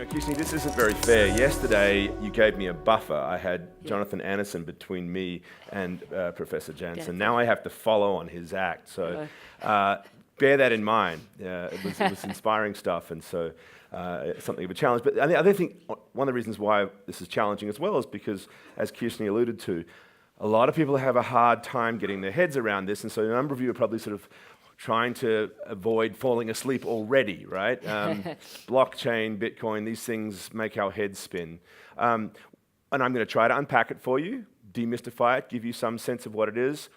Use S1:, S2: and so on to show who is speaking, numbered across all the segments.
S1: Kirsten, this isn't very fair. Yesterday, you gave me a buffer. I had Jonathan Anderson between me and Professor Jansen. Now I have to follow on his act. So bear that in mind. It was inspiring stuff, and so something of a challenge. But I think one of the reasons why this is challenging as well is because, as Kirsten alluded to, a lot of people have a hard time getting their heads around this, and so a number of you are probably sort of trying to avoid falling asleep already, right? Blockchain, Bitcoin, these things make our heads spin. And I'm going to try to unpack it for you, demystify it, give you some sense of what it is.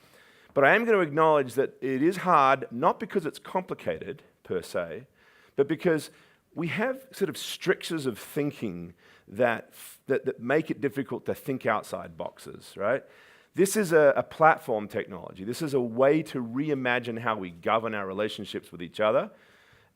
S1: But I am going to acknowledge that it is hard, not because it's complicated, per se, but because we have sort of strictures of thinking that make it difficult to think outside boxes, right? This is a platform technology. This is a way to reimagine how we govern our relationships with each other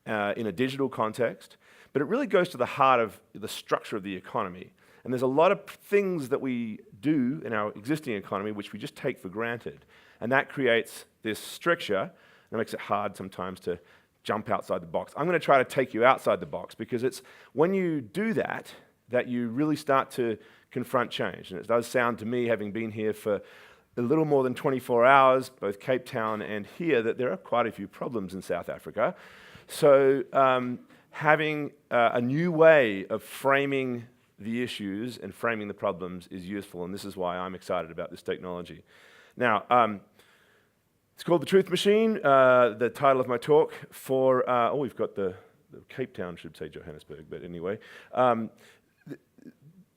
S1: in a digital context. But it really goes to the heart of the structure of the economy. And there's a lot of things that we do in our existing economy which we just take for granted. And that creates this stricture, and it makes it hard sometimes to jump outside the box. I'm going to try to take you outside the box because it's when you do that you really start to confront change. And it does sound to me, having been here for a little more than 24 hours, both Cape Town and here, that there are quite a few problems in South Africa. So having a new way of framing the issues and framing the problems is useful, and this is why I'm excited about this technology. Now, it's called The Truth Machine, the title of my talk. We've got the Cape Town, should say Johannesburg, but anyway.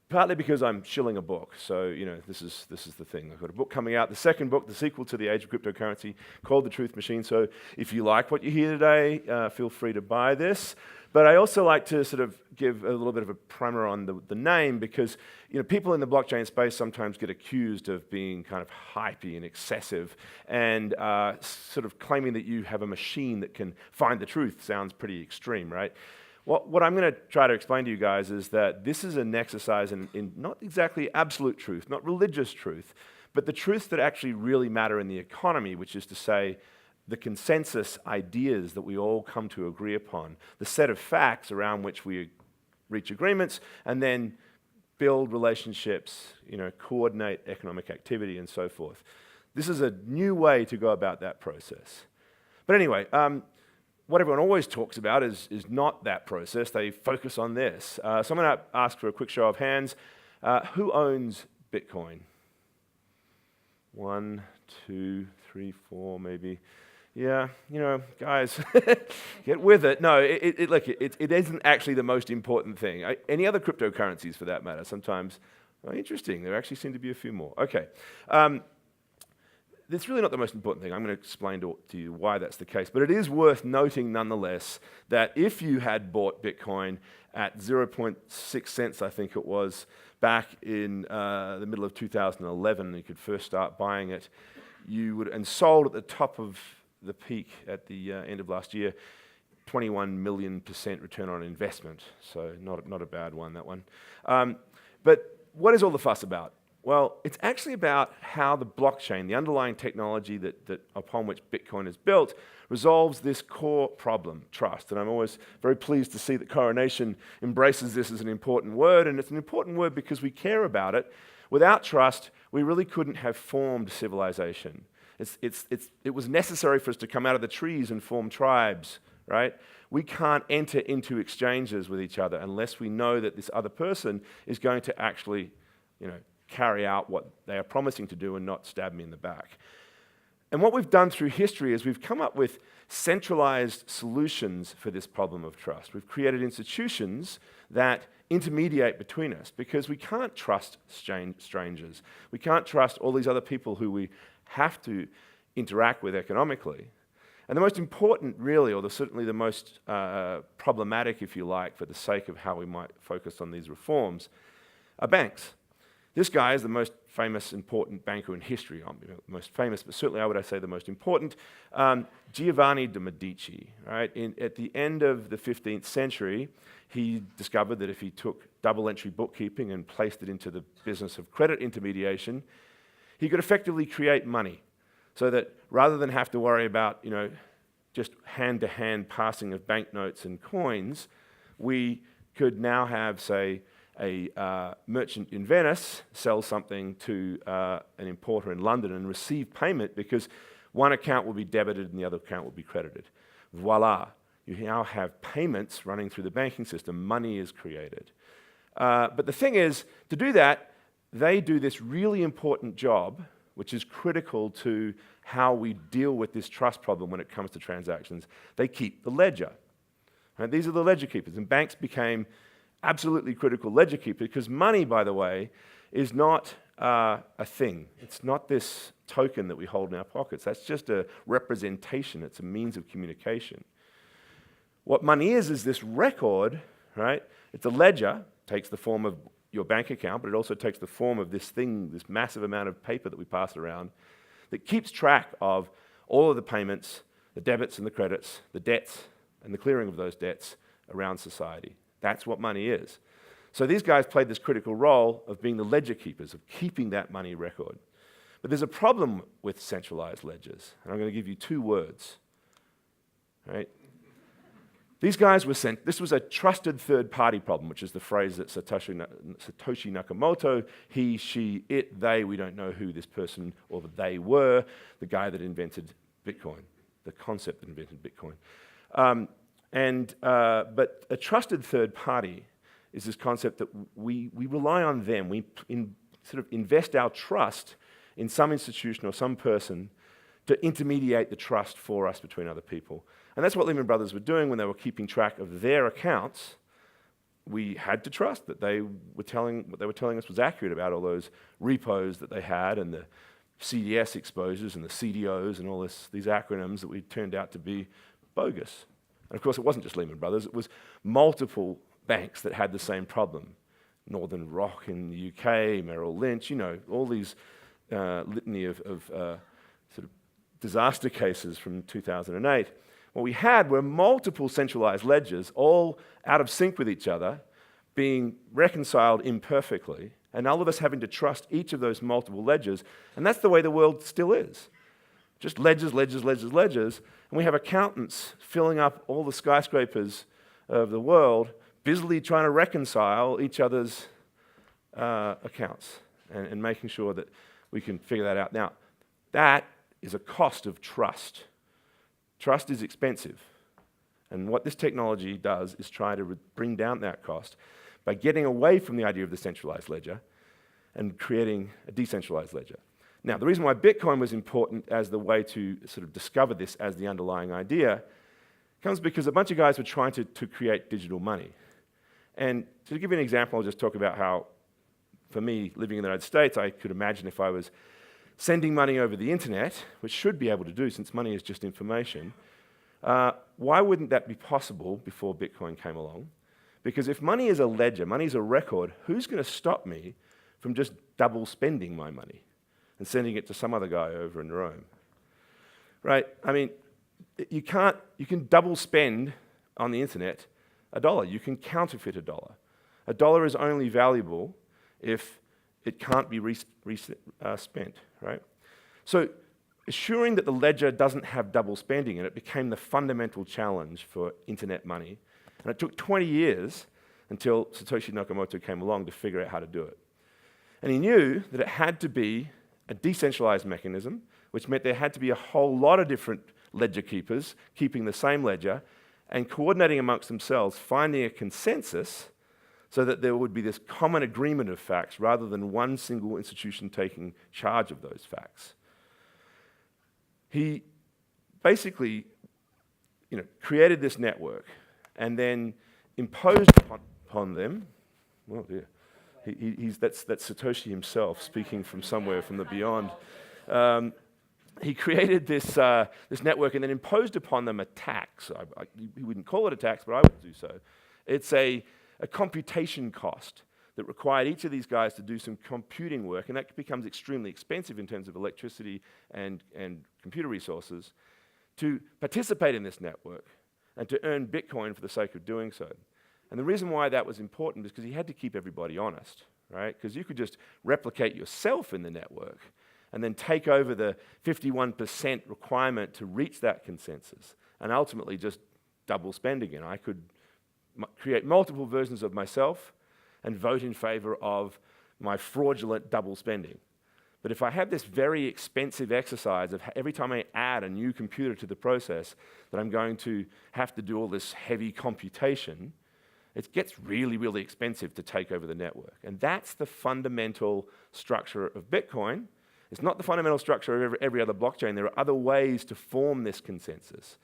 S1: Partly because I'm shilling a book, so this is the thing. I've got a book coming out, the second book, the sequel to The Age of Cryptocurrency, called The Truth Machine. So if you like what you hear today, feel free to buy this. But I also like to sort of give a little bit of a primer on the name, because people in the blockchain space sometimes get accused of being kind of hypey and excessive, and sort of claiming that you have a machine that can find the truth sounds pretty extreme, right? What I'm going to try to explain to you guys is that this is an exercise in not exactly absolute truth, not religious truth, but the truths that actually really matter in the economy, which is to say the consensus ideas that we all come to agree upon, the set of facts around which we reach agreements, and then build relationships, coordinate economic activity, and so forth. This is a new way to go about that process. But anyway, what everyone always talks about is not that process. They focus on this. So I'm going to ask for a quick show of hands. Who owns Bitcoin? 1, 2, 3, 4, maybe. Yeah, guys, get with it. No, it isn't actually the most important thing. Any other cryptocurrencies, for that matter, sometimes, interesting. There actually seem to be a few more. Okay. It's really not the most important thing. I'm going to explain to you why that's the case. But it is worth noting, nonetheless, that if you had bought Bitcoin at 0.6 cents, I think it was, back in the middle of 2011, you could first start buying it, and sold at the top of the peak at the end of last year, 21 million% return on investment. So not a bad one, that one. But what is all the fuss about? Well, it's actually about how the blockchain, the underlying technology that upon which Bitcoin is built, resolves this core problem, trust. And I'm always very pleased to see that Coronation embraces this as an important word, and it's an important word because we care about it. Without trust, we really couldn't have formed civilization. It was necessary for us to come out of the trees and form tribes, right? We can't enter into exchanges with each other unless we know that this other person is going to actually, carry out what they are promising to do and not stab me in the back. And what we've done through history is we've come up with centralized solutions for this problem of trust. We've created institutions that intermediate between us because we can't trust strangers. We can't trust all these other people who we have to interact with economically. And the most important, really, or certainly the most problematic, if you like, for the sake of how we might focus on these reforms, are banks. This guy is the most famous, important banker in history. Not the most famous, but certainly I would say the most important. Giovanni de' Medici, right? At the end of the 15th century, he discovered that if he took double-entry bookkeeping and placed it into the business of credit intermediation, he could effectively create money, so that rather than have to worry about, just hand-to-hand passing of banknotes and coins, we could now have, say, a merchant in Venice sell something to an importer in London and receive payment because one account will be debited and the other account will be credited. Voila. You now have payments running through the banking system. Money is created. But the thing is, to do that, they do this really important job, which is critical to how we deal with this trust problem when it comes to transactions. They keep the ledger. Right? These are the ledger keepers, and banks became absolutely critical ledger keepers because money, by the way, is not a thing. It's not this token that we hold in our pockets. That's just a representation. It's a means of communication. What money is this record, right? It's a ledger, takes the form of your bank account, but it also takes the form of this thing, this massive amount of paper that we pass around that keeps track of all of the payments, the debits and the credits, the debts and the clearing of those debts around society. That's what money is. So these guys played this critical role of being the ledger keepers, of keeping that money record. But there's a problem with centralized ledgers, and I'm going to give you two words. Right? These guys were sent, this was a trusted third-party problem, which is the phrase that Satoshi Nakamoto, he, she, it, they, we don't know who this person or they were, the guy that invented Bitcoin, the concept that invented Bitcoin. But a trusted third party is this concept that we rely on them. We sort of invest our trust in some institution or some person to intermediate the trust for us between other people. And that's what Lehman Brothers were doing when they were keeping track of their accounts. We had to trust that what they were telling us was accurate about all those repos that they had and the CDS exposures and the CDOs and all these acronyms that we turned out to be bogus. And of course, it wasn't just Lehman Brothers, it was multiple banks that had the same problem. Northern Rock in the UK, Merrill Lynch, all these litany of sort of disaster cases from 2008. What we had were multiple centralized ledgers, all out of sync with each other, being reconciled imperfectly, and all of us having to trust each of those multiple ledgers, and that's the way the world still is. Just ledgers, ledgers, ledgers, ledgers, and we have accountants filling up all the skyscrapers of the world, busily trying to reconcile each other's accounts and making sure that we can figure that out. Now, that is a cost of trust. Trust is expensive. And what this technology does is try to bring down that cost by getting away from the idea of the centralized ledger and creating a decentralized ledger. Now, the reason why Bitcoin was important as the way to sort of discover this as the underlying idea comes because a bunch of guys were trying to create digital money. And to give you an example, I'll just talk about how, for me, living in the United States, I could imagine if I was sending money over the internet, which should be able to do since money is just information, why wouldn't that be possible before Bitcoin came along? Because if money is a ledger, money is a record, who's going to stop me from just double spending my money and sending it to some other guy over in Rome? Right? I mean, you can double spend on the internet $1. You can counterfeit $1. $1 is only valuable if it can't be spent, right? So assuring that the ledger doesn't have double spending in it became the fundamental challenge for internet money. And it took 20 years until Satoshi Nakamoto came along to figure out how to do it. And he knew that it had to be a decentralized mechanism, which meant there had to be a whole lot of different ledger keepers keeping the same ledger and coordinating amongst themselves, finding a consensus so that there would be this common agreement of facts rather than one single institution taking charge of those facts. He basically created this network and then imposed upon them, oh dear, that's Satoshi himself speaking from somewhere from the beyond. He created this network and then imposed upon them a tax. He wouldn't call it a tax, but I would do so. It's a computation cost that required each of these guys to do some computing work, and that becomes extremely expensive in terms of electricity and computer resources, to participate in this network and to earn Bitcoin for the sake of doing so. And the reason why that was important is because he had to keep everybody honest, right? Because you could just replicate yourself in the network and then take over the 51% requirement to reach that consensus and ultimately just double spend again. I could create multiple versions of myself and vote in favor of my fraudulent double spending. But if I have this very expensive exercise of every time I add a new computer to the process, that I'm going to have to do all this heavy computation, it gets really, really expensive to take over the network. And that's the fundamental structure of Bitcoin. It's not the fundamental structure of every other blockchain. There are other ways to form this consensus.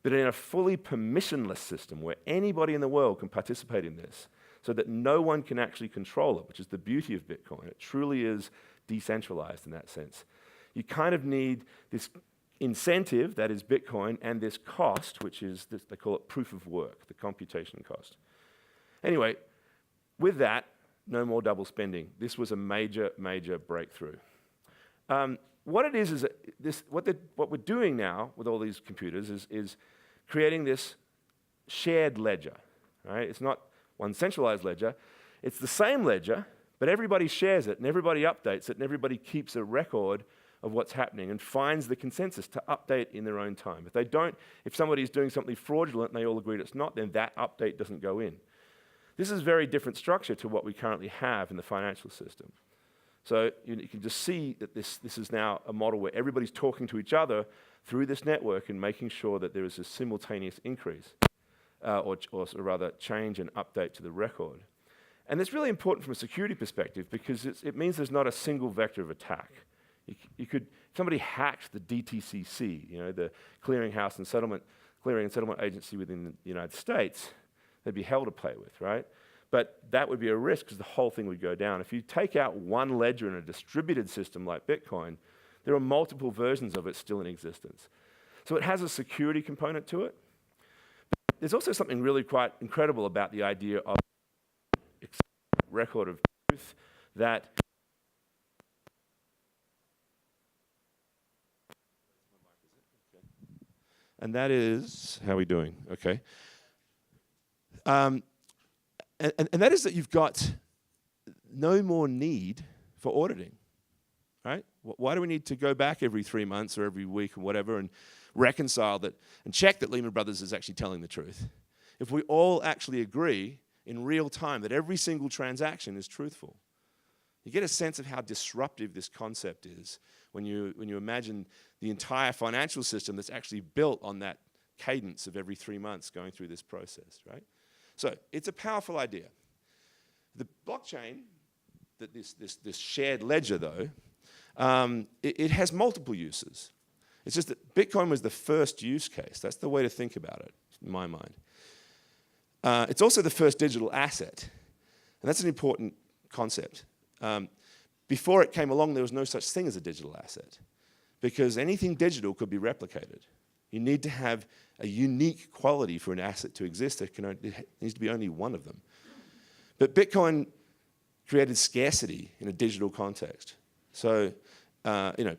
S1: But in a fully permissionless system where anybody in the world can participate in this, so that no one can actually control it, which is the beauty of Bitcoin. It truly is decentralized in that sense. You kind of need this incentive, that is Bitcoin, and this cost, which is, this, they call it proof of work, the computation cost. Anyway, with that, no more double spending. This was a major, major breakthrough. What it is what we're doing now with all these computers is creating this shared ledger. Right? It's not one centralized ledger. It's the same ledger, but everybody shares it, and everybody updates it, and everybody keeps a record of what's happening and finds the consensus to update in their own time. If they don't, if somebody's doing something fraudulent and they all agree it's not, then that update doesn't go in. This is a very different structure to what we currently have in the financial system. So you can just see that this is now a model where everybody's talking to each other through this network and making sure that there is a simultaneous increase, or rather change and update to the record. And it's really important from a security perspective because it means there's not a single vector of attack. If somebody hacked the DTCC, the clearing and settlement agency within the United States, they'd be hell to play with, right? But that would be a risk because the whole thing would go down. If you take out one ledger in a distributed system like Bitcoin, there are multiple versions of it still in existence. So it has a security component to it. But there's also something really quite incredible about the idea of record of truth that and that is, how are we doing? Okay. And that is that you've got no more need for auditing, right? Why do we need to go back every 3 months or every week or whatever and reconcile that and check that Lehman Brothers is actually telling the truth? If we all actually agree in real time that every single transaction is truthful. You get a sense of how disruptive this concept is when you imagine the entire financial system that's actually built on that cadence of every 3 months going through this process, right? So it's a powerful idea. The blockchain, that this shared ledger though, it has multiple uses. It's just that Bitcoin was the first use case. That's the way to think about it, in my mind. It's also the first digital asset, and that's an important concept. Before it came along, there was no such thing as a digital asset, because anything digital could be replicated. You need to have a unique quality for an asset to exist. It needs to be only one of them. But Bitcoin created scarcity in a digital context. So,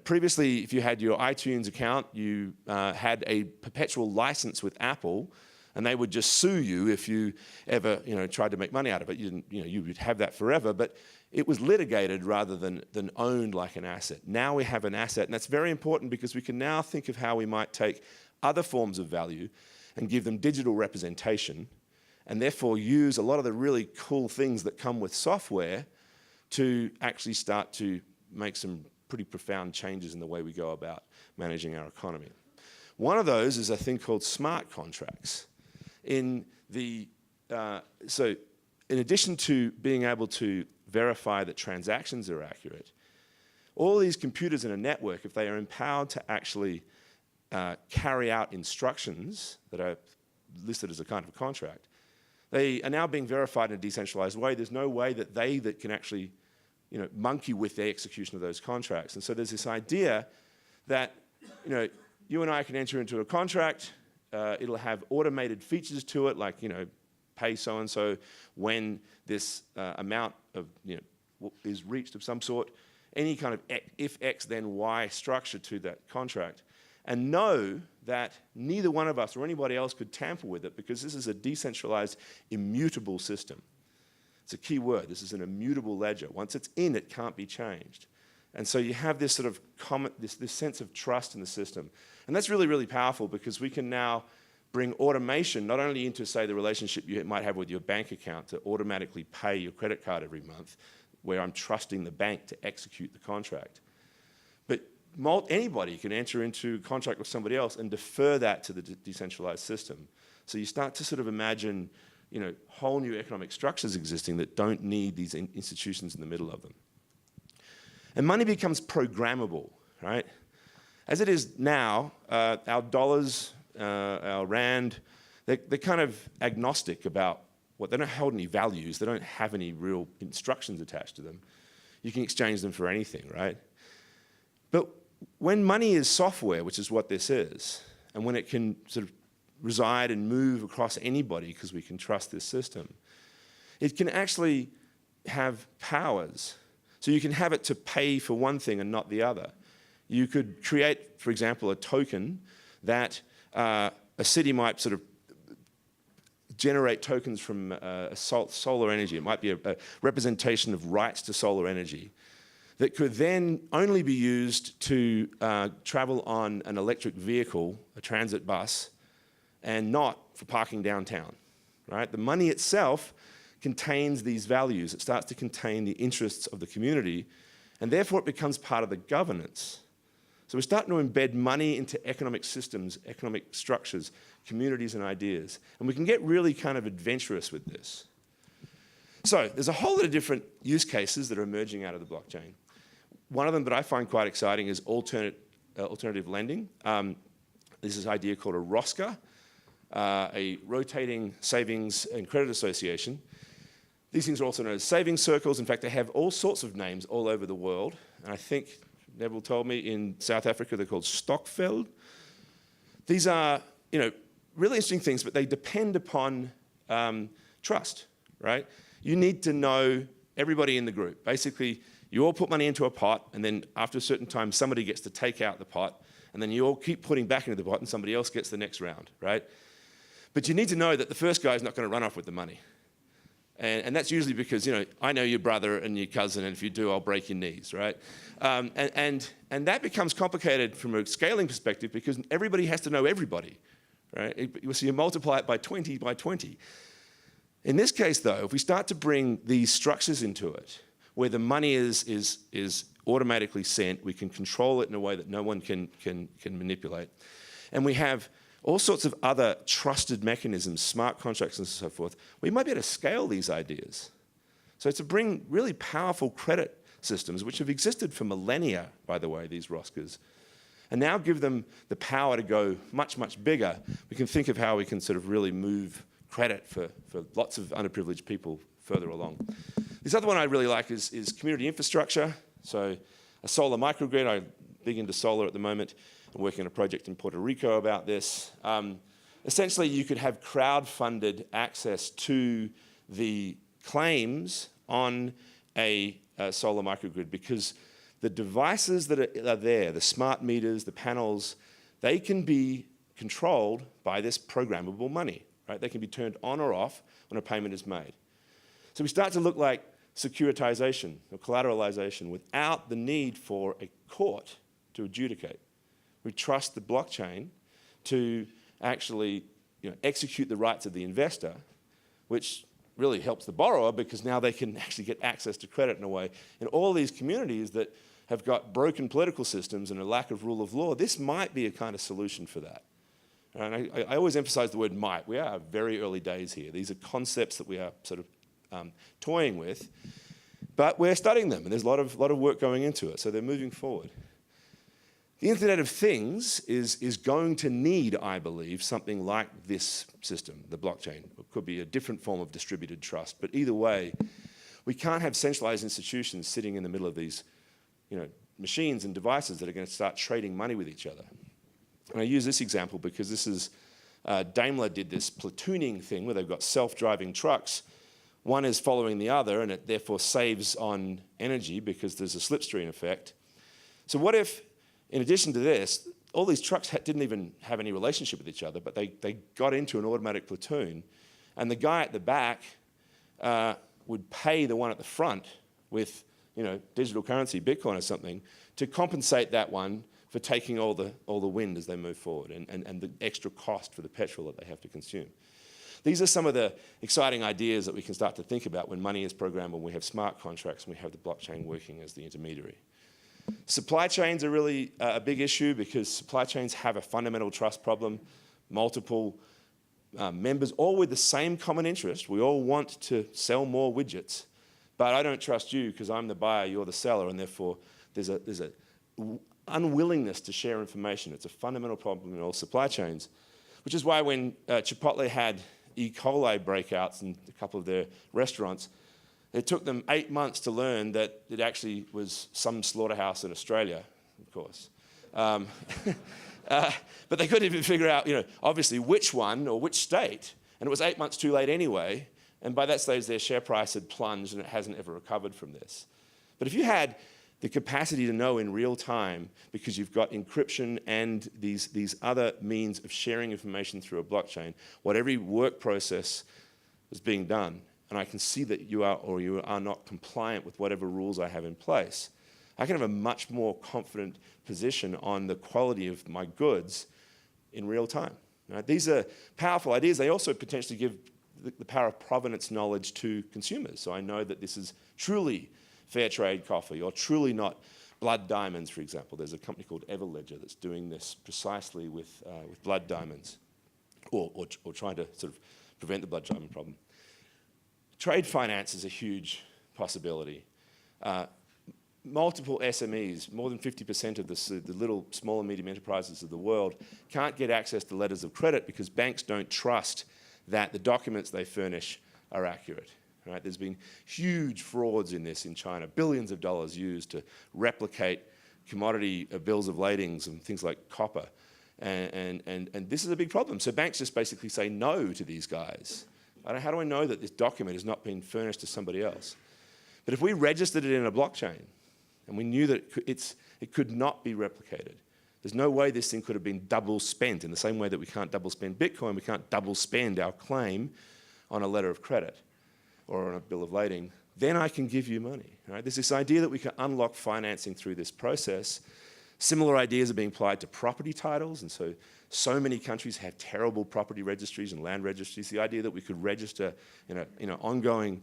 S1: previously, if you had your iTunes account, you had a perpetual license with Apple, and they would just sue you if you ever, tried to make money out of it. You would have that forever, but it was litigated rather than owned like an asset. Now we have an asset, and that's very important because we can now think of how we might take other forms of value and give them digital representation, and therefore use a lot of the really cool things that come with software to actually start to make some pretty profound changes in the way we go about managing our economy. One of those is a thing called smart contracts. So in addition to being able to verify that transactions are accurate, all these computers in a network, if they are empowered to actually carry out instructions that are listed as a kind of a contract, they are now being verified in a decentralized way. There's no way that that can actually monkey with the execution of those contracts. And so there's this idea that you and I can enter into a contract. It'll have automated features to it, like pay so and so when this amount of is reached of some sort. Any kind of if X then Y structure to that contract, and know that neither one of us or anybody else could tamper with it because this is a decentralized, immutable system. It's a key word. This is an immutable ledger. Once it's in, it can't be changed. And so you have this sort of this sense of trust in the system. And that's really, really powerful because we can now bring automation not only into, say, the relationship you might have with your bank account to automatically pay your credit card every month, where I'm trusting the bank to execute the contract, but anybody can enter into a contract with somebody else and defer that to the decentralized system. So you start to sort of imagine, whole new economic structures existing that don't need these institutions in the middle of them. And money becomes programmable, right? As it is now, our dollars, our rand, they're kind of agnostic about they don't hold any values. They don't have any real instructions attached to them. You can exchange them for anything, right? But when money is software, which is what this is, and when it can sort of reside and move across anybody because we can trust this system, it can actually have powers. So you can have it to pay for one thing and not the other. You could create, for example, a token that a city might sort of generate tokens from solar energy. It might be a representation of rights to solar energy that could then only be used to travel on an electric vehicle, a transit bus, and not for parking downtown, right? The money itself contains these values. It starts to contain the interests of the community, and therefore it becomes part of the governance. So we're starting to embed money into economic systems, economic structures, communities and ideas. And we can get really kind of adventurous with this. So there's a whole lot of different use cases that are emerging out of the blockchain. One of them that I find quite exciting is alternative lending. There's this idea called a ROSCA, a rotating savings and credit association. These things are also known as savings circles. In fact, they have all sorts of names all over the world. And I think Neville told me in South Africa they're called Stokvel. These are, really interesting things, but they depend upon trust, right? You need to know everybody in the group. Basically, you all put money into a pot, and then after a certain time, somebody gets to take out the pot, and then you all keep putting back into the pot, and somebody else gets the next round, right? But you need to know that the first guy is not going to run off with the money. And that's usually because, I know your brother and your cousin, and if you do, I'll break your knees, right? And that becomes complicated from a scaling perspective because everybody has to know everybody, right? So you multiply it by 20 by 20. In this case, though, if we start to bring these structures into it, where the money is automatically sent, we can control it in a way that no one can manipulate, and we have all sorts of other trusted mechanisms, smart contracts and so forth, we might be able to scale these ideas. So to bring really powerful credit systems, which have existed for millennia, by the way, these ROSCAs, and now give them the power to go much, much bigger, we can think of how we can sort of really move credit for lots of underprivileged people further along. This other one I really like is community infrastructure. So a solar microgrid. I'm big into solar at the moment. I'm working on a project in Puerto Rico about this. Essentially, you could have crowd-funded access to the claims on a solar microgrid because the devices that are there, the smart meters, the panels, they can be controlled by this programmable money, right? They can be turned on or off when a payment is made. So we start to look like securitization or collateralization without the need for a court to adjudicate. We trust the blockchain to actually execute the rights of the investor, which really helps the borrower because now they can actually get access to credit in a way. In all these communities that have got broken political systems and a lack of rule of law, this might be a kind of solution for that. And I always emphasize the word might. We are very early days here. These are concepts that we are sort of toying with, but we're studying them, and there's a lot of work going into it, so they're moving forward. The Internet of Things is going to need, I believe, something like this system, the blockchain. It could be a different form of distributed trust, but either way, we can't have centralized institutions sitting in the middle of these machines and devices that are going to start trading money with each other. And I use this example because this is, Daimler did this platooning thing where they've got self-driving trucks. One is following the other, and it therefore saves on energy because there's a slipstream effect. So what if, in addition to this, all these trucks didn't even have any relationship with each other, but they got into an automatic platoon, and the guy at the back would pay the one at the front with digital currency, Bitcoin or something, to compensate that one for taking all the wind as they move forward and the extra cost for the petrol that they have to consume. These are some of the exciting ideas that we can start to think about when money is programmed, when we have smart contracts, and we have the blockchain working as the intermediary. Supply chains are really a big issue because supply chains have a fundamental trust problem. Multiple members, all with the same common interest. We all want to sell more widgets, but I don't trust you because I'm the buyer, you're the seller, and therefore there's a unwillingness to share information. It's a fundamental problem in all supply chains, which is why when Chipotle had E. coli breakouts in a couple of their restaurants, it took them 8 months to learn that it actually was some slaughterhouse in Australia, of course. But they couldn't even figure out, obviously which one or which state, and it was 8 months too late anyway, and by that stage their share price had plunged and it hasn't ever recovered from this. But if you had the capacity to know in real time, because you've got encryption and these other means of sharing information through a blockchain, what every work process is being done, and I can see that you are or you are not compliant with whatever rules I have in place, I can have a much more confident position on the quality of my goods in real time. Right? These are powerful ideas. They also potentially give the power of provenance knowledge to consumers. So I know that this is truly fair trade coffee, or truly not blood diamonds, for example. There's a company called Everledger that's doing this precisely with blood diamonds, or trying to sort of prevent the blood diamond problem. Trade finance is a huge possibility. Multiple SMEs, more than 50% of the little small and medium enterprises of the world can't get access to letters of credit because banks don't trust that the documents they furnish are accurate. Right? There's been huge frauds in this in China, billions of dollars used to replicate commodity bills of ladings and things like copper. And this is a big problem. So banks just basically say no to these guys. How do I know that this document has not been furnished to somebody else? But if we registered it in a blockchain and we knew that it could not be replicated, there's no way this thing could have been double spent. In the same way that we can't double spend Bitcoin, we can't double spend our claim on a letter of credit or on a bill of lading, then I can give you money. Right? There's this idea that we can unlock financing through this process. Similar ideas are being applied to property titles, and so many countries have terrible property registries and land registries. The idea that we could register in an ongoing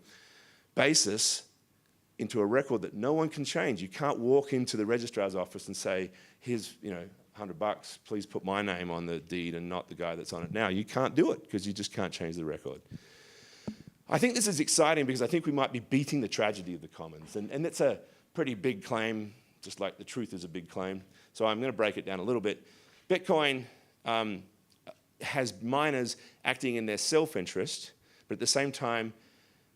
S1: basis into a record that no one can change. You can't walk into the registrar's office and say, here's $100, please put my name on the deed and not the guy that's on it now. You can't do it because you just can't change the record. I think this is exciting because I think we might be beating the tragedy of the commons. And it's a pretty big claim, just like the truth is a big claim. So I'm going to break it down a little bit. Bitcoin has miners acting in their self-interest, but at the same time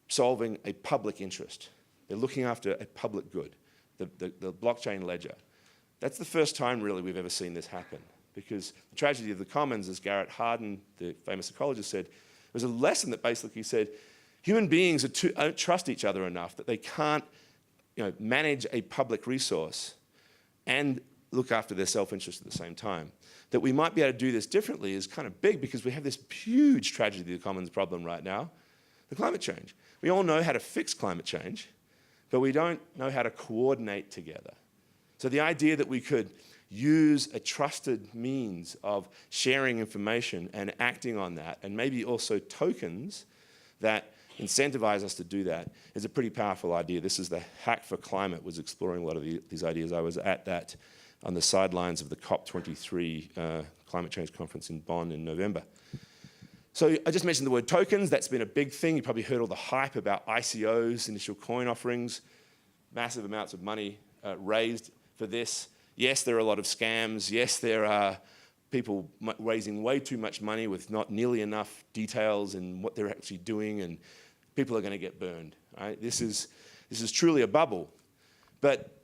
S1: solving a public interest. They're looking after a public good, the blockchain ledger. That's the first time really we've ever seen this happen, because the tragedy of the commons, as Garrett Hardin, the famous ecologist, said, was a lesson that basically said human beings don't trust each other enough that they can't manage a public resource and look after their self-interest at the same time. That we might be able to do this differently is kind of big because we have this huge tragedy of the commons problem right now, the climate change. We all know how to fix climate change, but we don't know how to coordinate together. So the idea that we could use a trusted means of sharing information and acting on that, and maybe also tokens that incentivize us to do that, is a pretty powerful idea. This is the Hack for Climate, was exploring a lot of these ideas. I was at that on the sidelines of the COP23 climate change conference in Bonn in November. So I just mentioned the word tokens. That's been a big thing. You probably heard all the hype about ICOs, initial coin offerings, massive amounts of money raised for this. Yes, there are a lot of scams. Yes, there are people raising way too much money with not nearly enough details in what they're actually doing, and people are going to get burned. Right? This is truly a bubble, but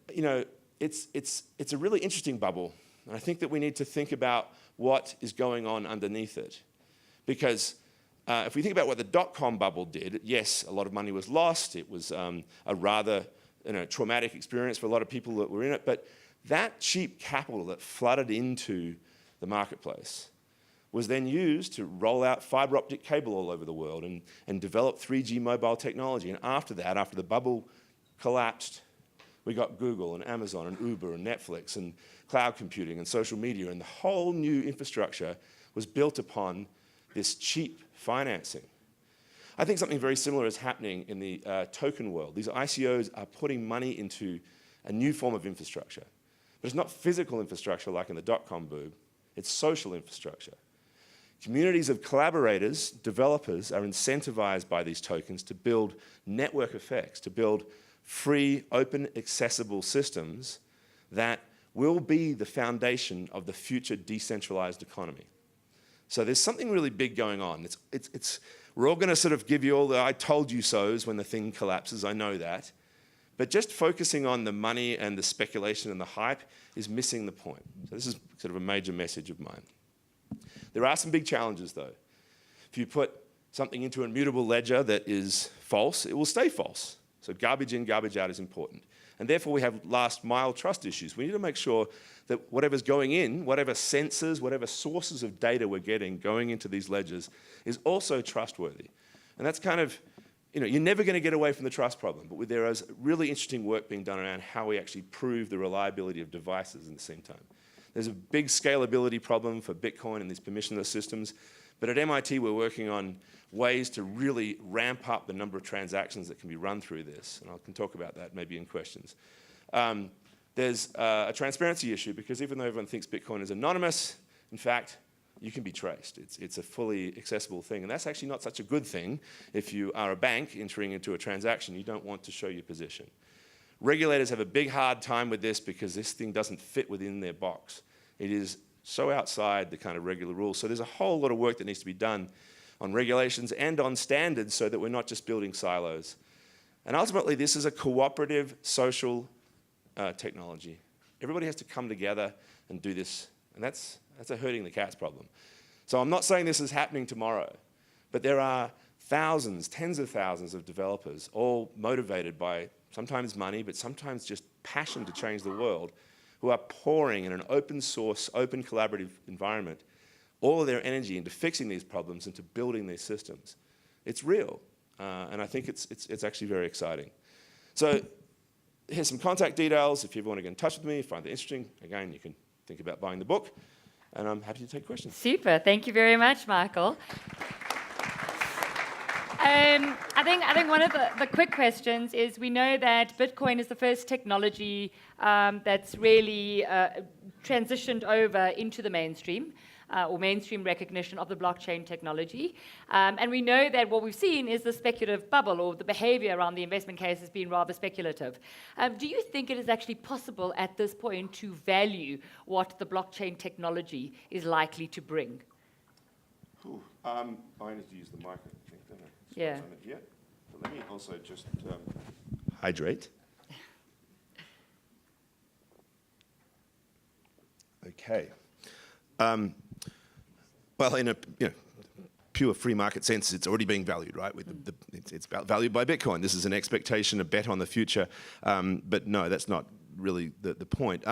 S1: it's a really interesting bubble, and I think that we need to think about what is going on underneath it, because if we think about what the dot-com bubble did, yes, a lot of money was lost. It was a rather traumatic experience for a lot of people that were in it, but that cheap capital that flooded into the marketplace was then used to roll out fiber optic cable all over the world and develop 3G mobile technology. And after that, after the bubble collapsed, we got Google and Amazon and Uber and Netflix, and cloud computing and social media, and the whole new infrastructure was built upon this cheap financing. I think something very similar is happening in the token world. These ICOs are putting money into a new form of infrastructure. But it's not physical infrastructure like in the dot-com boom, it's social infrastructure. Communities of collaborators, developers, are incentivized by these tokens to build network effects, to build free, open, accessible systems that will be the foundation of the future decentralized economy. So there's something really big going on. We're all going to sort of give you all the I told you so's when the thing collapses, I know that. But just focusing on the money and the speculation and the hype is missing the point. So this is sort of a major message of mine. There are some big challenges though. If you put something into an immutable ledger that is false, it will stay false. So garbage in, garbage out is important. And therefore we have last mile trust issues. We need to make sure that whatever's going in, whatever sensors, whatever sources of data we're getting going into these ledgers is also trustworthy. And that's kind of, you're never going to get away from the trust problem, but there is really interesting work being done around how we actually prove the reliability of devices at the same time. There's a big scalability problem for Bitcoin and these permissionless systems, but at MIT we're working on ways to really ramp up the number of transactions that can be run through this, and I can talk about that maybe in questions. There's a transparency issue because even though everyone thinks Bitcoin is anonymous, in fact, you can be traced. It's a fully accessible thing, and that's actually not such a good thing. If you are a bank entering into a transaction, you don't want to show your position. Regulators have a big hard time with this because this thing doesn't fit within their box. It is so outside the kind of regular rules. So there's a whole lot of work that needs to be done on regulations and on standards so that we're not just building silos. And ultimately, this is a cooperative social technology. Everybody has to come together and do this, and that's a herding the cats problem. So I'm not saying this is happening tomorrow, but there are thousands, tens of thousands of developers, all motivated by sometimes money, but sometimes just passion to change the world, who are pouring in an open source, open collaborative environment all of their energy into fixing these problems, into building these systems. It's real, and I think it's actually very exciting. So here's some contact details. If you ever want to get in touch with me, find it interesting, again, you can think about buying the book, and I'm happy to take questions.
S2: Super, thank you very much, Michael. I think one of the quick questions is, we know that Bitcoin is the first technology that's really transitioned over into the mainstream, or mainstream recognition of the blockchain technology. And we know that what we've seen is the speculative bubble, or the behavior around the investment case has been rather speculative. Do you think it is actually possible at this point to value what the blockchain technology is likely to bring?
S1: I need to use the mic, I think, don't I?
S2: Yeah.
S1: Yeah. So let me also just hydrate. Okay. Well, in a pure free market sense, it's already being valued, right? With it's valued by Bitcoin. This is an expectation, a bet on the future. But no, that's not really the point.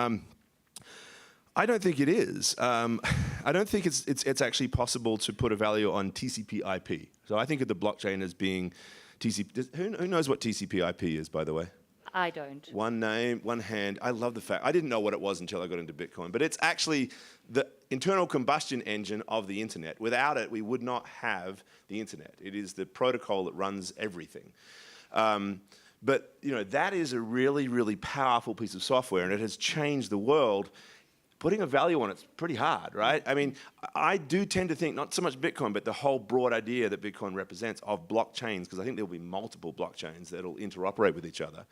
S1: I don't think it is. I don't think it's actually possible to put a value on TCP/IP. So I think of the blockchain as being TCP. Who knows what TCP/IP is, by the way?
S2: I don't.
S1: One name, one hand. I love the fact. I didn't know what it was until I got into Bitcoin, but it's actually the internal combustion engine of the internet. Without it, we would not have the internet. It is the protocol that runs everything. But that is a really, really powerful piece of software, and it has changed the world. Putting a value on it's pretty hard, right? I mean, I do tend to think not so much Bitcoin, but the whole broad idea that Bitcoin represents of blockchains, because I think there will be multiple blockchains that will interoperate with each other.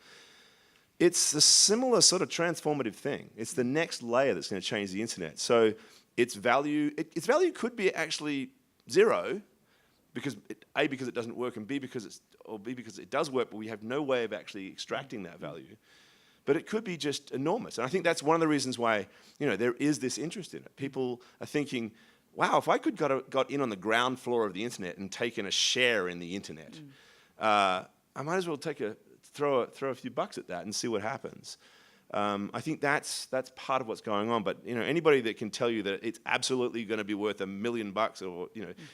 S1: It's a similar sort of transformative thing. It's the next layer that's going to change the internet. So its value could be actually zero, because A, because it doesn't work, and B, because it does work, but we have no way of actually extracting that value. But it could be just enormous. And I think that's one of the reasons why there is this interest in it. People are thinking, wow, if I could got in on the ground floor of the internet and taken a share in the internet, I might as well throw a few bucks at that and see what happens. I think that's part of what's going on. But anybody that can tell you that it's absolutely going to be worth $1 million, or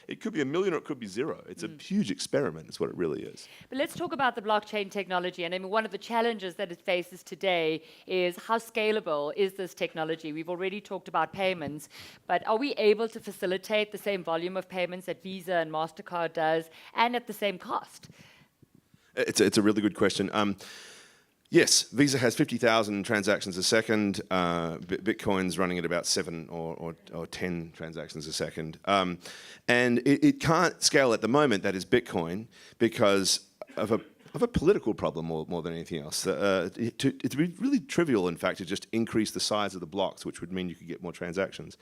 S1: it could be $1 million or it could be zero. It's a huge experiment. Is what it really is.
S2: But let's talk about the blockchain technology. And I mean, one of the challenges that it faces today is how scalable is this technology? We've already talked about payments, but are we able to facilitate the same volume of payments that Visa and MasterCard does, and at the same cost?
S1: It's a really good question. Yes, Visa has 50,000 transactions a second. Bitcoin's running at about 7 or 10 transactions a second. And it can't scale at the moment, that is Bitcoin, because of a political problem more than anything else. It's really trivial, in fact, to just increase the size of the blocks, which would mean you could get more transactions.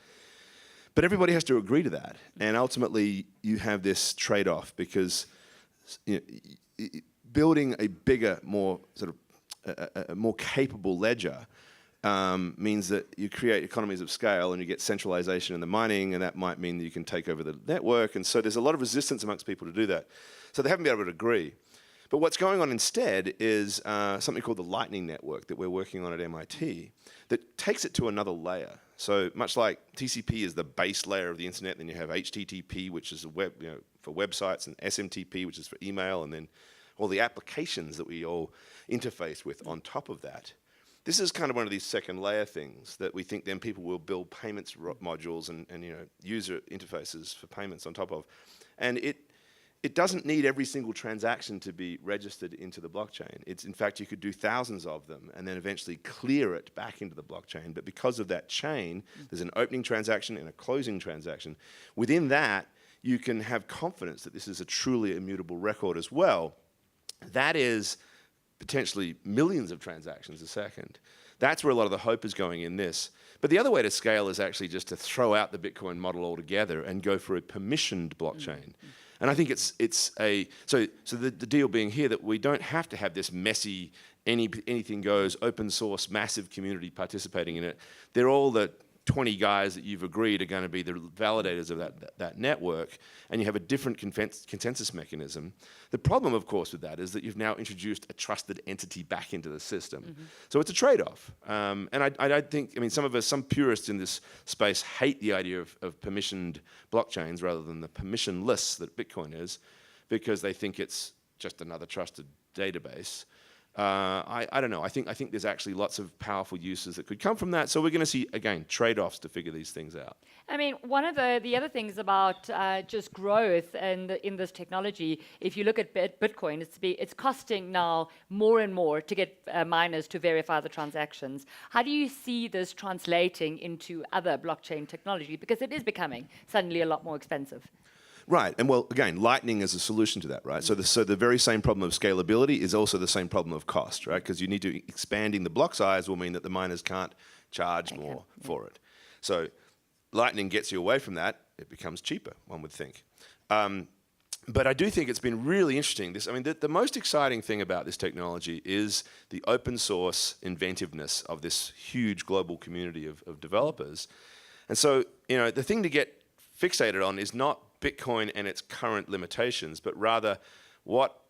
S1: But everybody has to agree to that. And ultimately, you have this trade-off, because building a bigger, more sort of a more capable ledger means that you create economies of scale and you get centralization in the mining, and that might mean that you can take over the network. And so there's a lot of resistance amongst people to do that. So they haven't been able to agree. But what's going on instead is something called the Lightning Network that we're working on at MIT that takes it to another layer. So much like TCP is the base layer of the internet, then you have HTTP, which is a web, for websites, and SMTP, which is for email, and then all the applications that we all interface with on top of that. This is kind of one of these second layer things that we think then people will build payments modules and user interfaces for payments on top of. And it doesn't need every single transaction to be registered into the blockchain. It's, in fact, you could do thousands of them and then eventually clear it back into the blockchain. But because of that chain, there's an opening transaction and a closing transaction. Within that, you can have confidence that this is a truly immutable record as well. That is potentially millions of transactions a second. That's where a lot of the hope is going in this. But the other way to scale is actually just to throw out the Bitcoin model altogether and go for a permissioned blockchain. And I think so the deal being here that we don't have to have this messy, anything goes, open source, massive community participating in it. They're all the 20 guys that you've agreed are going to be the validators of that network, and you have a different consensus mechanism. The problem, of course, with that is that you've now introduced a trusted entity back into the system. So it's a trade-off. And I think, some purists in this space hate the idea of permissioned blockchains rather than the permissionless that Bitcoin is, because they think it's just another trusted database. I don't know. I think there's actually lots of powerful uses that could come from that. So we're going to see, again, trade-offs to figure these things out.
S2: I mean, one of the other things about just growth and in this technology, if you look at Bitcoin, it's costing now more and more to get miners to verify the transactions. How do you see this translating into other blockchain technology? Because it is becoming suddenly a lot more expensive.
S1: Right, and well, again, Lightning is a solution to that, right? So the very same problem of scalability is also the same problem of cost, right? Because you need to expanding the block size will mean that the miners can't charge more for it. So Lightning gets you away from that. It becomes cheaper, one would think. But I do think it's been really interesting. The most exciting thing about this technology is the open source inventiveness of this huge global community of developers. And so, the thing to get fixated on is not Bitcoin and its current limitations, but rather what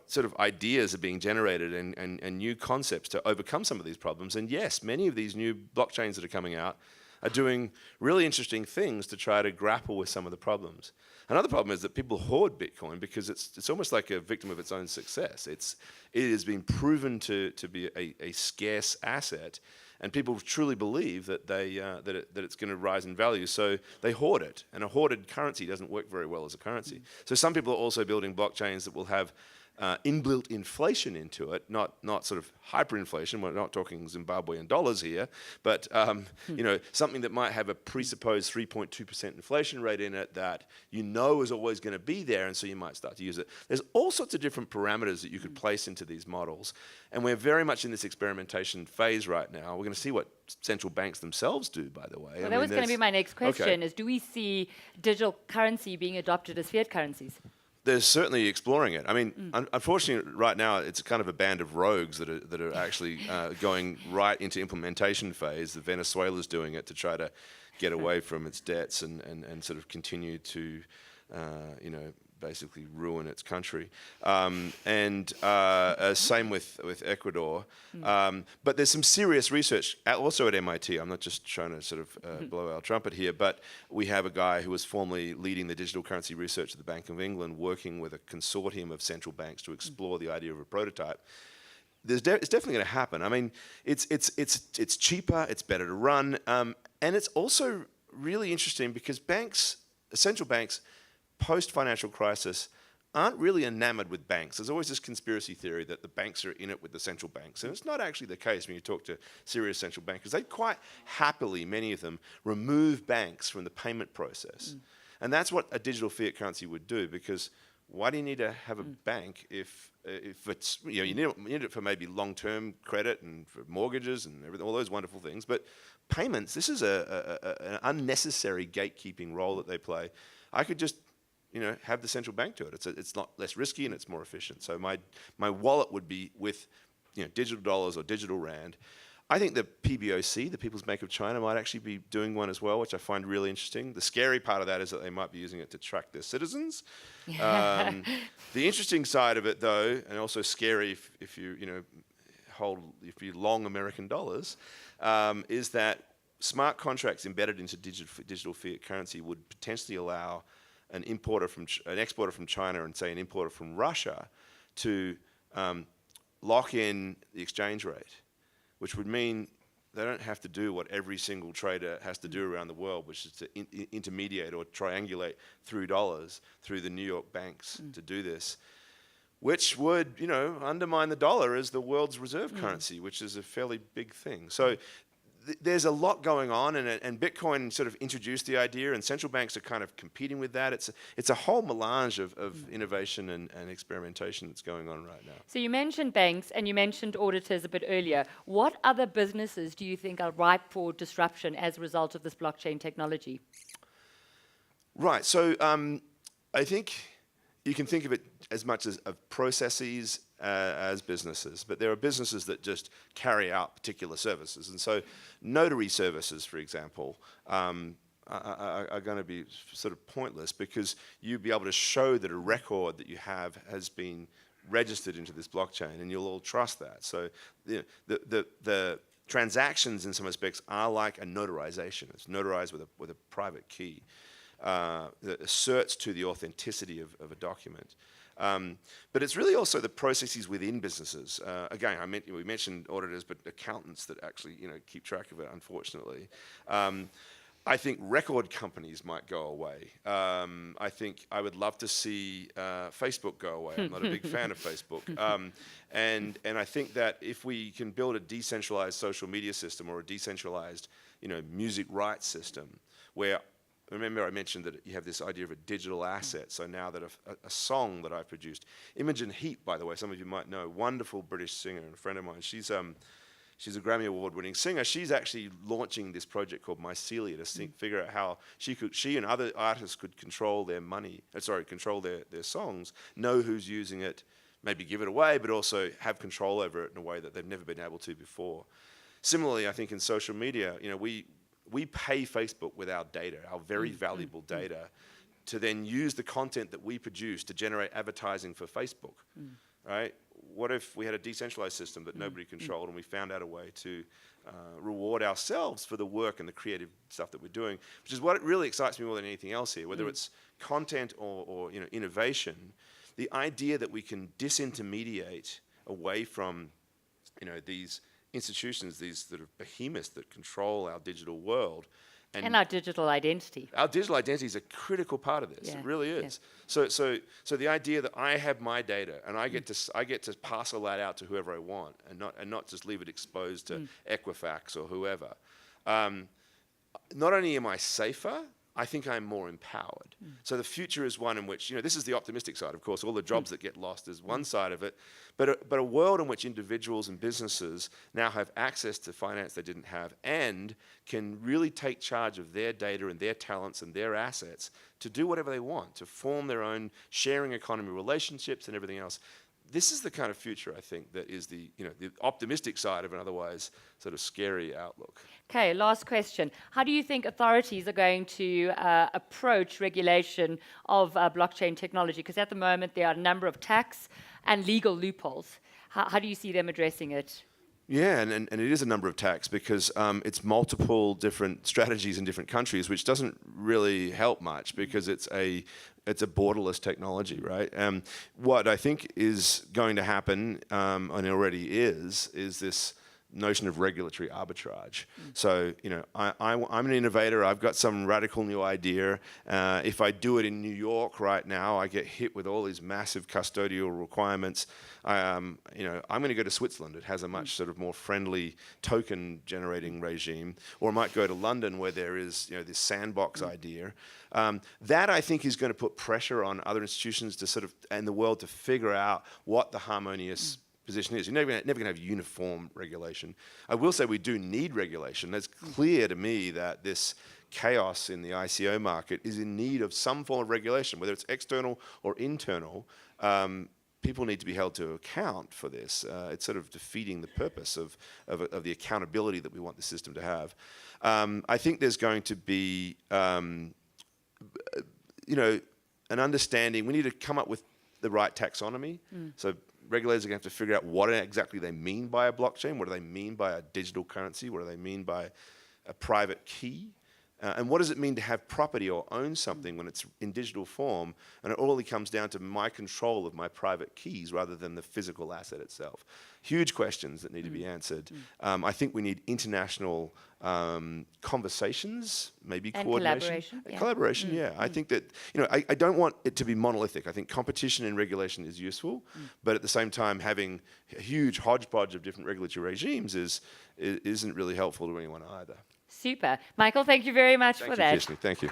S1: sort of ideas are being generated and new concepts to overcome some of these problems. And yes, many of these new blockchains that are coming out are doing really interesting things to try to grapple with some of the problems. Another problem is that people hoard Bitcoin because it's almost like a victim of its own success. It has been proven to be a scarce asset, and people truly believe that that it's going to rise in value, so they hoard it. And a hoarded currency doesn't work very well as a currency. So some people are also building blockchains that will have inbuilt inflation into it, not sort of hyperinflation. We're not talking Zimbabwean dollars here, but something that might have a presupposed 3.2% inflation rate in it that is always going to be there, and so you might start to use it. There's all sorts of different parameters that you could place into these models, and we're very much in this experimentation phase right now. We're going to see what central banks themselves do, by the way.
S2: Well, that was going to be my next question, is do we see digital currency being adopted as fiat currencies?
S1: They're certainly exploring it. Unfortunately, right now, it's kind of a band of rogues that are actually going right into implementation phase. Venezuela's doing it to try to get away from its debts and sort of continue to, basically ruin its country. Same with Ecuador. But there's some serious research also at MIT. I'm not just trying to sort of blow our trumpet here, but we have a guy who was formerly leading the digital currency research at the Bank of England, working with a consortium of central banks to explore the idea of a prototype. It's definitely going to happen. I mean, it's cheaper, it's better to run, and it's also really interesting because central banks, post-financial crisis, aren't really enamored with banks. There's always this conspiracy theory that the banks are in it with the central banks, and it's not actually the case when you talk to serious central bankers. They quite happily, many of them, remove banks from the payment process. And that's what a digital fiat currency would do, because why do you need to have a bank if it's, you need it for maybe long-term credit and for mortgages and everything, all those wonderful things. But payments, this is an unnecessary gatekeeping role that they play. I could just have the central bank do it. It's not less risky and it's more efficient. So my wallet would be with digital dollars or digital rand. I think the PBOC, the People's Bank of China, might actually be doing one as well, which I find really interesting. The scary part of that is that they might be using it to track their citizens. The interesting side of it, though, and also scary if you long American dollars, is that smart contracts embedded into digital fiat currency would potentially allow an exporter from China and say an importer from Russia to lock in the exchange rate, which would mean they don't have to do what every single trader has to do around the world, which is to intermediate or triangulate through dollars, through the New York banks to do this, which would, undermine the dollar as the world's reserve currency, which is a fairly big thing. So there's a lot going on, and Bitcoin sort of introduced the idea, and central banks are kind of competing with that. It's a whole melange of innovation and experimentation that's going on right now.
S2: So you mentioned banks and you mentioned auditors a bit earlier. What other businesses do you think are ripe for disruption as a result of this blockchain technology?
S1: Right. So I think you can think of it as much as of processes as businesses, but there are businesses that just carry out particular services. And so notary services, for example, are going to be sort of pointless, because you'll be able to show that a record that you have has been registered into this blockchain, and you'll all trust that. So the transactions in some respects are like a notarization. It's notarized with a private key that asserts to the authenticity of a document. But it's really also the processes within businesses. Again, we mentioned auditors, but accountants that actually keep track of it, unfortunately. I think record companies might go away. I think I would love to see Facebook go away. I'm not a big fan of Facebook. And I think that if we can build a decentralized social media system or a decentralized music rights system, where, remember I mentioned that you have this idea of a digital asset. So now that a song that I've produced, Imogen Heap, by the way, some of you might know, wonderful British singer and a friend of mine. She's a Grammy Award-winning singer. She's actually launching this project called Mycelia to figure out how she and other artists could control their control their songs, know who's using it, maybe give it away, but also have control over it in a way that they've never been able to before. Similarly, I think in social media, we pay Facebook with our data, our very valuable data, to then use the content that we produce to generate advertising for Facebook, right? What if we had a decentralized system that nobody controlled, and we found out a way to reward ourselves for the work and the creative stuff that we're doing, which is what really excites me more than anything else here, whether it's content or innovation. The idea that we can disintermediate away from these institutions, these sort of behemoths that control our digital world.
S2: And our digital identity.
S1: Our digital identity is a critical part of this. It really is. So the idea that I have my data and I get to parcel that out to whoever I want, and not just leave it exposed to Equifax or whoever. Not only am I safer, I think I'm more empowered. So the future is one in which, this is the optimistic side, of course, all the jobs that get lost is one side of it, but a world in which individuals and businesses now have access to finance they didn't have, and can really take charge of their data and their talents and their assets to do whatever they want, to form their own sharing economy relationships and everything else. this is the kind of future, I think, that is the optimistic side of an otherwise sort of scary outlook.
S2: Okay, last question. How do you think authorities are going to approach regulation of blockchain technology? Because at the moment there are a number of tax and legal loopholes. How do you see them addressing it?
S1: Yeah, and it is a number of tax because it's multiple different strategies in different countries, which doesn't really help much because it's a borderless technology, right? What I think is going to happen, and already is this notion of regulatory arbitrage. So, I'm an innovator. I've got some radical new idea. If I do it in New York right now, I get hit with all these massive custodial requirements. I'm going to go to Switzerland. It has a much sort of more friendly token generating regime. Or I might go to London where there is, this sandbox idea. That I think is going to put pressure on other institutions to sort of, and the world to figure out what the harmonious position is. You're never going to have uniform regulation. I will say we do need regulation. It's clear to me that this chaos in the ICO market is in need of some form of regulation, whether it's external or internal. People need to be held to account for this. It's sort of defeating the purpose of the accountability that we want the system to have. I think there's going to be, an understanding. We need to come up with the right taxonomy. So regulators are going to have to figure out what exactly they mean by a blockchain, what do they mean by a digital currency, what do they mean by a private key, and what does it mean to have property or own something when it's in digital form, and it all comes down to my control of my private keys rather than the physical asset itself. Huge questions that need to be answered. I think we need international conversations, maybe
S2: and
S1: coordination.
S2: Collaboration.
S1: Collaboration, yeah. I think that, I don't want it to be monolithic. I think competition and regulation is useful, but at the same time, having a huge hodgepodge of different regulatory regimes isn't really helpful to anyone either.
S2: Super. Michael, thank you very much for that.
S1: Thank you.